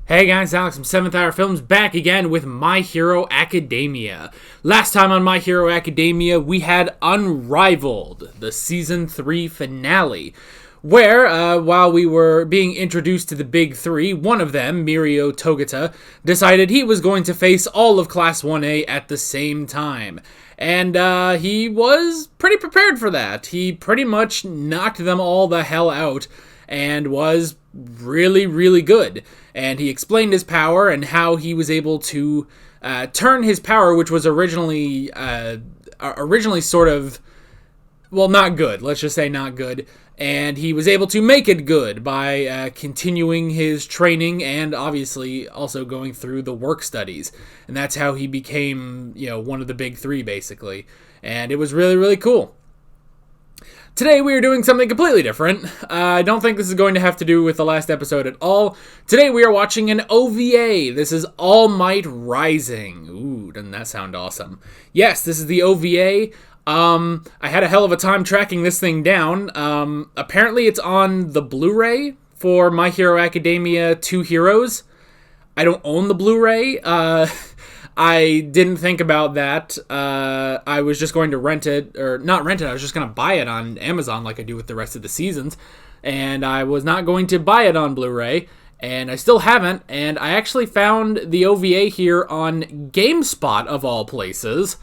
Hey guys, Alex from 7th Hour Films back again with My Hero Academia. Last time on My Hero Academia, we had Unrivaled, the Season 3 finale, where, while we were being introduced to the big three, one of them, Mirio Togata, decided he was going to face all of Class 1A at the same time. And he was pretty prepared for that. He pretty much knocked them all the hell out and was really, really good. And he explained his power and how he was able to turn his power, which was originally sort of, well, not good. Let's just say not good. And he was able to make it good by continuing his training and obviously also going through the work studies. And that's how he became, one of the big three, basically. And it was really, really cool. Today we are doing something completely different. I don't think this is going to have to do with the last episode at all. Today we are watching an OVA. This is All Might Rising. Ooh, doesn't that sound awesome? Yes, this is the OVA. I had a hell of a time tracking this thing down. Apparently it's on the Blu-ray for My Hero Academia 2 Heroes. I don't own the Blu-ray. I didn't think about that. I was just going to rent it, or not rent it, I was just going to buy it on Amazon like I do with the rest of the seasons. And I was not going to buy it on Blu-ray, and I still haven't. And I actually found the OVA here on GameSpot, of all places.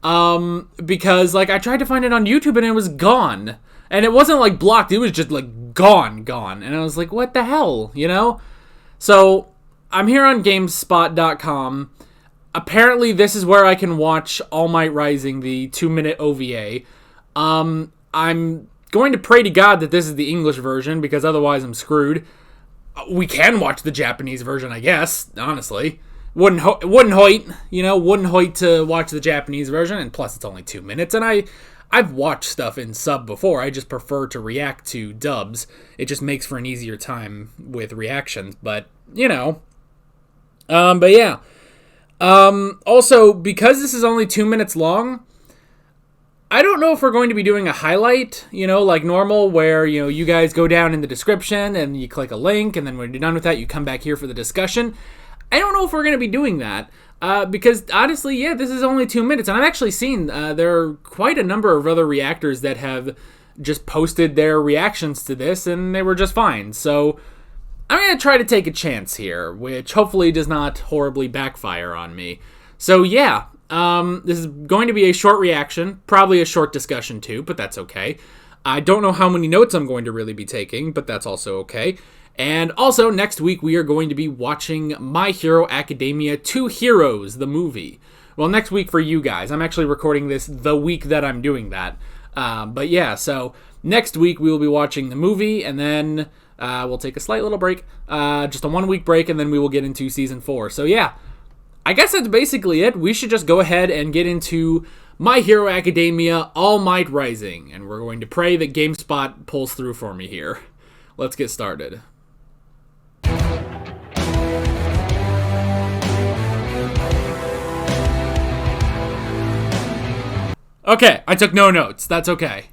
Because, I tried to find it on YouTube and it was gone. And it wasn't, blocked, it was just, gone. And I was like, what the hell, So, I'm here on GameSpot.com. Apparently, this is where I can watch All Might Rising, the 2-minute OVA. I'm going to pray to God that this is the English version, because otherwise I'm screwed. We can watch the Japanese version, I guess, honestly. Wouldn't hoit to watch the Japanese version, and plus it's only 2 minutes, and I've watched stuff in sub before. I just prefer to react to dubs. It just makes for an easier time with reactions, but, but yeah. Also, because this is only 2 minutes long, I don't know if we're going to be doing a highlight, like normal, where, you guys go down in the description and you click a link, and then when you're done with that, you come back here for the discussion. I don't know if we're going to be doing that, because honestly, yeah, this is only 2 minutes, and I've actually seen, there are quite a number of other reactors that have just posted their reactions to this, and they were just fine, so I'm going to try to take a chance here, which hopefully does not horribly backfire on me. So yeah, this is going to be a short reaction, probably a short discussion too, but that's okay. I don't know how many notes I'm going to really be taking, but that's also okay. And also, next week we are going to be watching My Hero Academia 2 Heroes, the movie. Well, next week for you guys. I'm actually recording this the week that I'm doing that. But yeah, so next week we will be watching the movie, and then we'll take a slight little break, just a 1 week break, and then we will get into season 4. So yeah, I guess that's basically it. We should just go ahead and get into My Hero Academia All Might Rising, and we're going to pray that GameSpot pulls through for me here. Let's get started. Okay, I took no notes. That's okay.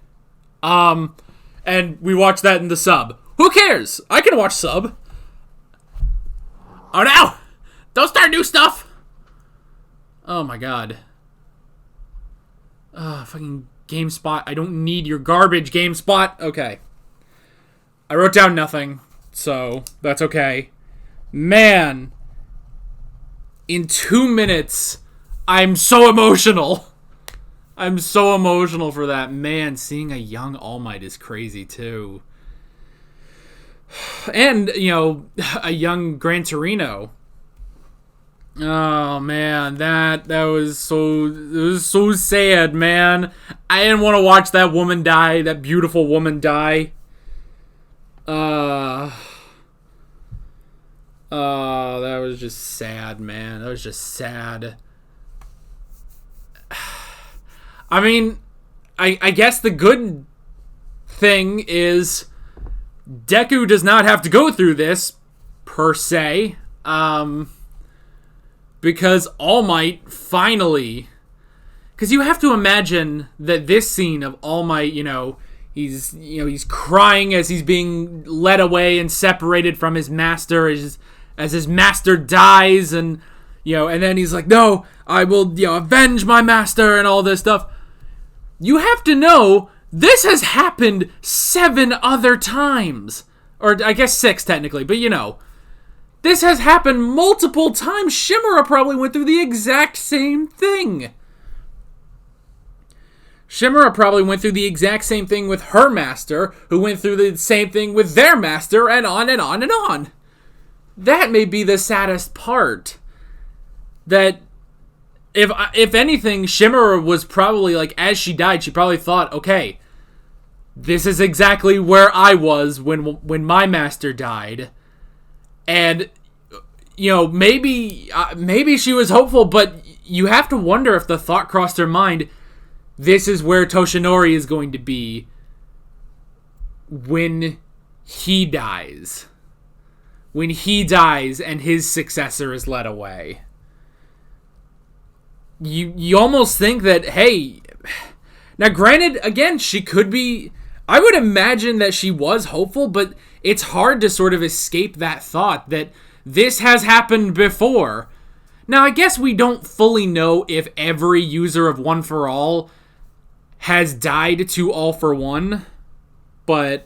And we watched that in the sub. Who cares? I can watch sub. Oh no! Don't start new stuff! Oh my god. Fucking GameSpot. I don't need your garbage, GameSpot. Okay. I wrote down nothing, so that's okay. Man. In 2 minutes, I'm so emotional. I'm so emotional for that. Man, seeing a young All Might is crazy, too. And, a young Gran Torino. Oh, man, that was so sad, man. I didn't want to watch that woman die, that beautiful woman die. That was just sad, man. That was just sad. I mean, I guess the good thing is Deku does not have to go through this, per se, because All Might finally... Because you have to imagine that this scene of All Might, he's crying as he's being led away and separated from his master, as his master dies, and and then he's like, no, I will avenge my master and all this stuff. You have to know this has happened 7 other times, or I guess 6 technically, but this has happened multiple times. Shimura probably went through the exact same thing. Shimura probably went through the exact same thing with her master, who went through the same thing with their master, and on and on and on. That may be the saddest part. That, if anything, Shimura was probably, like, as she died, she probably thought, okay, this is exactly where I was when my master died. And, maybe she was hopeful, but you have to wonder if the thought crossed her mind, this is where Toshinori is going to be when he dies. When he dies and his successor is led away. You almost think that, hey... Now, granted, again, she could be... I would imagine that she was hopeful, but it's hard to sort of escape that thought that this has happened before. Now, I guess we don't fully know if every user of One for All has died to All for One, but...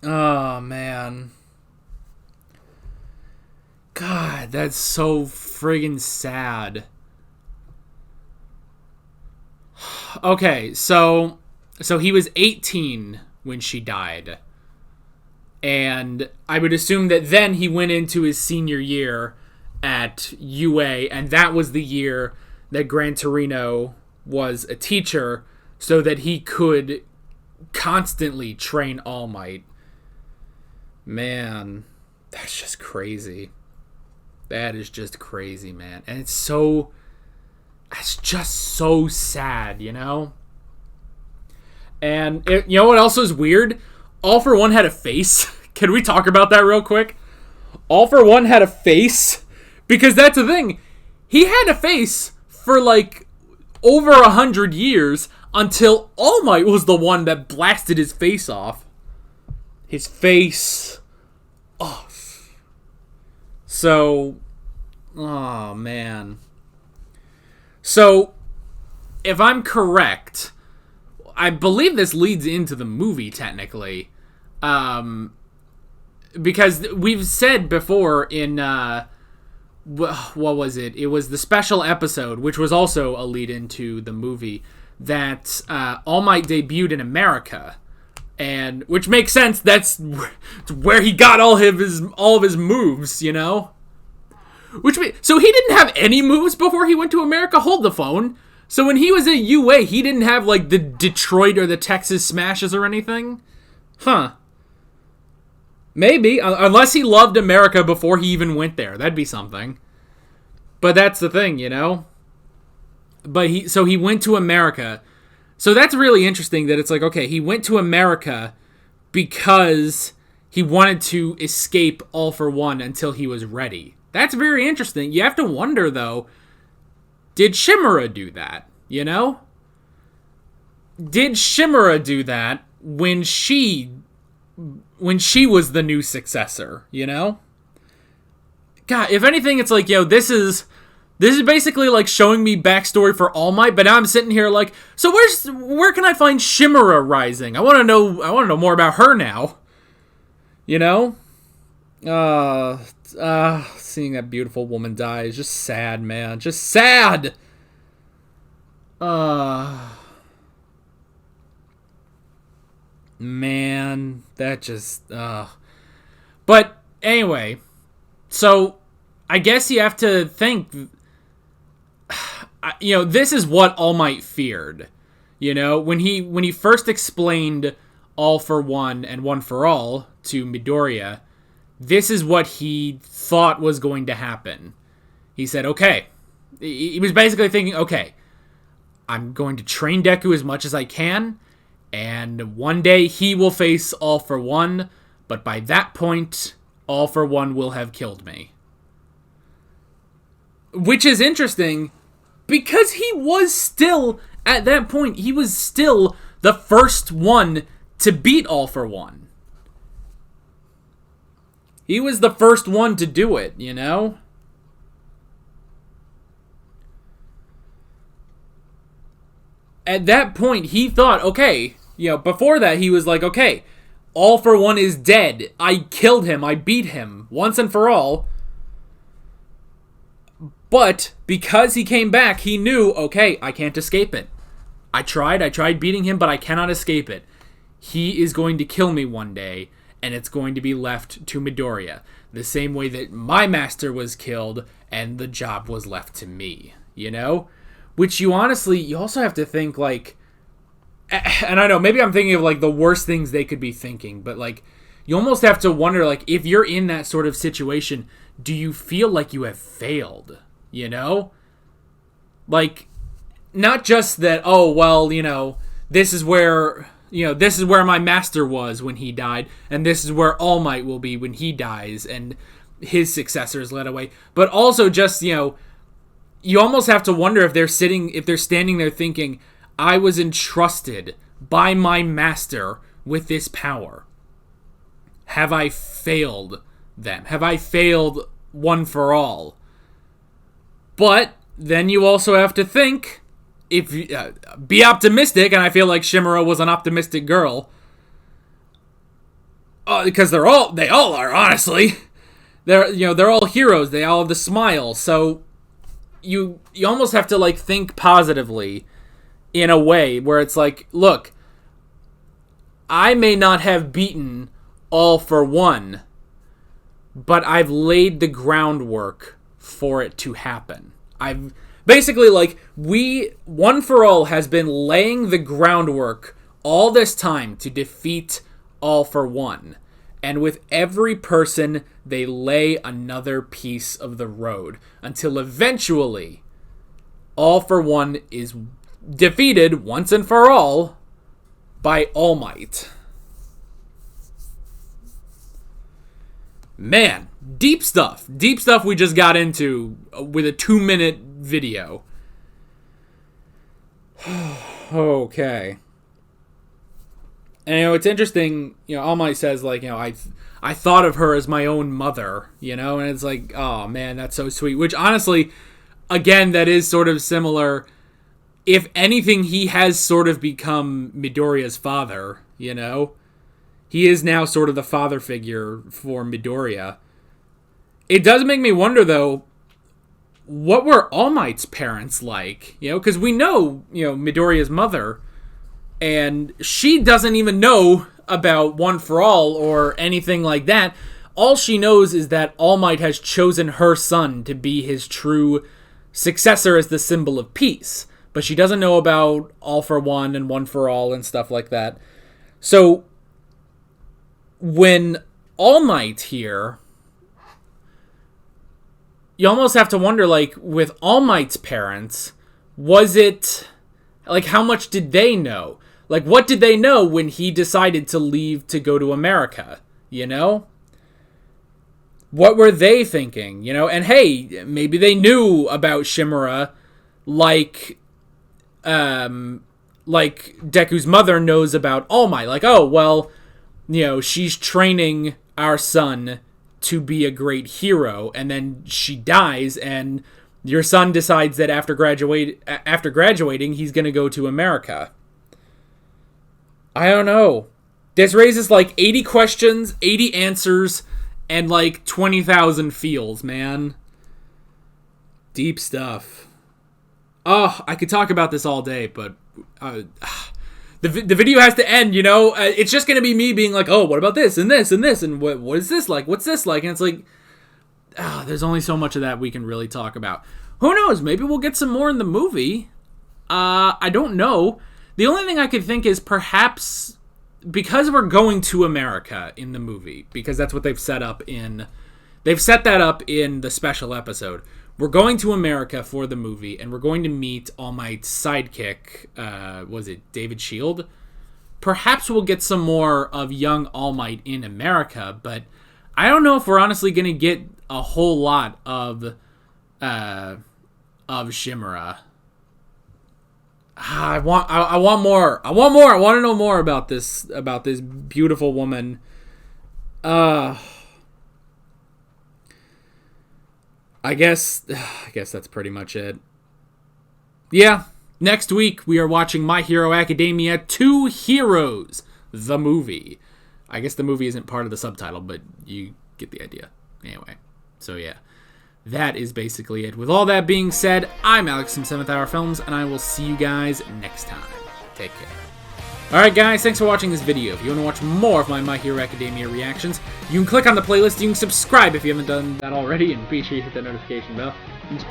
Oh, man. God, that's so friggin' sad. Okay, so he was 18 when she died. And I would assume that then he went into his senior year at UA, and that was the year that Gran Torino was a teacher, so that he could constantly train All Might. Man, that's just crazy. That is just crazy, man. And it's just so sad, And you know what else is weird? All for One had a face. Can we talk about that real quick? All for One had a face. Because that's the thing. He had a face for like over 100 years until All Might was the one that blasted his face off. His face off. So, oh man. So, if I'm correct, I believe this leads into the movie, technically. Because we've said before in, what was it? It was the special episode, which was also a lead into the movie, that All Might debuted in America. And, which makes sense, that's where he got all of his moves, So he didn't have any moves before he went to America? Hold the phone. So when he was at UA, he didn't have, like, the Detroit or the Texas Smashes or anything? Huh. Maybe. Unless he loved America before he even went there. That'd be something. But that's the thing, But he went to America. So that's really interesting that it's like, okay, he went to America because he wanted to escape All for One until he was ready. That's very interesting. You have to wonder, though, did Shimura do that, Did Shimura do that when she was the new successor, God, if anything, it's like, this is basically like showing me backstory for All Might, but now I'm sitting here like, so where can I find Shimura Rising? I want to know more about her now. Seeing that beautiful woman die is just sad, man. Just sad. Man, that just, But anyway, so I guess you have to think, this is what All Might feared. When he first explained All for One and One for All to Midoriya, this is what he thought was going to happen. He said, okay. He was basically thinking, okay, I'm going to train Deku as much as I can, and one day he will face All for One, but by that point, All for One will have killed me. Which is interesting, because he was still, at that point, he was still the first one to beat All for One. He was the first one to do it, you know? At that point, he thought, okay, before that, he was like, okay, All for One is dead. I killed him. I beat him once and for all. But because he came back, he knew, okay, I can't escape it. I tried beating him, but I cannot escape it. He is going to kill me one day, and it's going to be left to Midoriya. The same way that my master was killed, and the job was left to me, Which you also have to think, like, and I know, maybe I'm thinking of, like, the worst things they could be thinking, but, like, you almost have to wonder, like, if you're in that sort of situation, do you feel like you have failed, Like, not just that, oh, well, this is where my master was when he died, and this is where All Might will be when he dies, and his successor is led away, but also just, you almost have to wonder if they're standing there thinking, I was entrusted by my master with this power. Have I failed them? Have I failed One for All? But then you also have to think, if be optimistic, and I feel like Shimura was an optimistic girl, because they all are, honestly. They're all heroes. They all have the smile. So you almost have to, like, think positively in a way where it's like, look, I may not have beaten All for One, but I've laid the groundwork for it to happen. I've basically, like, One for All has been laying the groundwork all this time to defeat All for One. And with every person, they lay another piece of the road until eventually All for One is defeated once and for all by All Might. Man, deep stuff. Deep stuff we just got into with a 2-minute video. Okay. And, it's interesting, All Might says, like, I thought of her as my own mother, and it's like, oh, man, that's so sweet. Which, honestly, again, that is sort of similar. If anything, he has sort of become Midoriya's father, He is now sort of the father figure for Midoriya. It does make me wonder, though, what were All Might's parents like? Because we know, Midoriya's mother, and she doesn't even know about One for All or anything like that. All she knows is that All Might has chosen her son to be his true successor as the symbol of peace. But she doesn't know about All for One and One for All and stuff like that. So, when All Might here, you almost have to wonder, like, with All Might's parents, was it, like, how much did they know? Like, what did they know when he decided to leave to go to America, What were they thinking, And hey, maybe they knew about Shimura, like Deku's mother knows about All Might. Like, oh, well, she's training our son to be a great hero, and then she dies, and your son decides that after graduating, he's going to go to America. I don't know. This raises, like, 80 questions, 80 answers, and, like, 20,000 feels, man. Deep stuff. Oh, I could talk about this all day, but the video has to end, It's just going to be me being like, oh, what about this, and this, and this, and what is this like? What's this like? And it's like, there's only so much of that we can really talk about. Who knows? Maybe we'll get some more in the movie. I don't know. The only thing I could think is perhaps because we're going to America in the movie, because that's what they've set that up in the special episode. We're going to America for the movie, and we're going to meet All Might's sidekick, was it David Shield? Perhaps we'll get some more of young All Might in America, but I don't know if we're honestly going to get a whole lot of Shimura. I want more. I want to know more about this beautiful woman. I guess that's pretty much it. Yeah, next week we are watching My Hero Academia 2 Heroes, the movie. I guess the movie isn't part of the subtitle, but you get the idea. Anyway, so yeah, that is basically it. With all that being said, I'm Alex from 7th Hour Films, and I will see you guys next time. Take care. Alright guys, thanks for watching this video. If you want to watch more of My Hero Academia reactions, you can click on the playlist, you can subscribe if you haven't done that already, and be sure you hit that notification bell. And